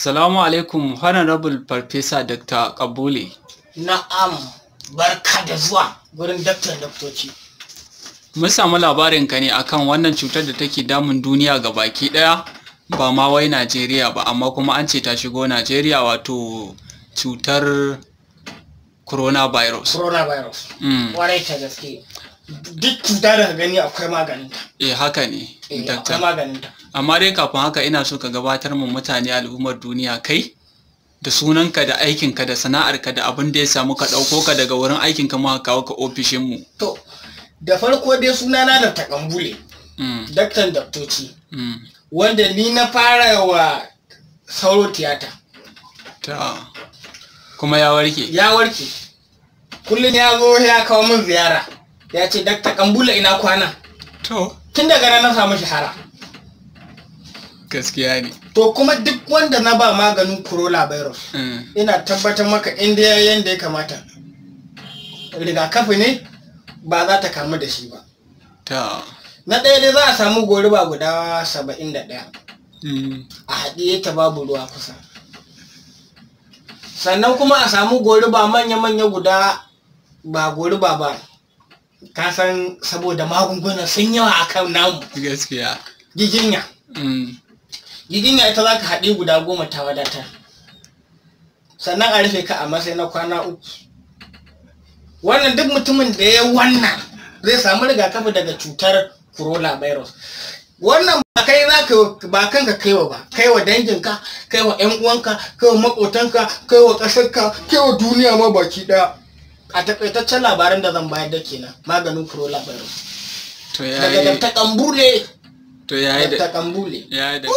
Salamu alaikum, Honorable Farfesa Dr. Kabule. Na'am, barka da zuwa gurin daktoci. Mun samu labarin ka ne akan wannan cutar da take damun duniya ga baki daya, ba ma wai Najeriya ba, amma kuma an ce ta shigo Najeriya, wato cutar coronavirus. Coronavirus. Warai ta gaske. Duk cuta da gani akwai maganinta. Haka ne, akwai maganinta. Amma dai kafin haka ina so ka gabatar mu mutane al'ummar duniya kai da sunanka da aikinka da sana'arka da abin da ya samu ka ɗauko ka daga wurin aikinka muka kawo ka ofishinmu. To, da farko dai sunana da Takambule, daktan daktoci, wanda ni na fara wa sauro tiyata. Kuma ya warke? Ya warke. Kullum ya zo ya kawo min ziyara. Ya ce, Dakta Kambule ina kwana. Tun daga nan na samu shahara. Gaskiya ne. To kuma duk wanda na ba maganin coronavirus, ina tabbatar maka inda yanda ya kamata. Rigakafi ne ba za ta kamu da shi ba. Na ɗaya dai za a samu goruba guda 71. A haɗiye ta babu ruwa kusa. Sannan kuma a samu goruba manya-manya guda ba goruba ba. Ka san saboda magungunan sun yawa akan namu. Gaskiya. Giginya. Giginya ita za ka haɗe guda 10 ta wadatar. Sannan a rufe ka a matsayi na kwana 3. Wannan duk mutumin da ya wannan zai samu rigakafi daga cutar coronavirus. Wannan ba kai ba kanka kaiwa ba, kaiwa danginka, kaiwa ƴan uwanka, kaiwa makotanka, kaiwa ƙasarka, kaiwa duniya ma baki ɗaya. A takaitaccen labarin da zan bayar da kenan maganin coronavirus. Daga Dr. Kambule. To yayi da Kambule. Yayi da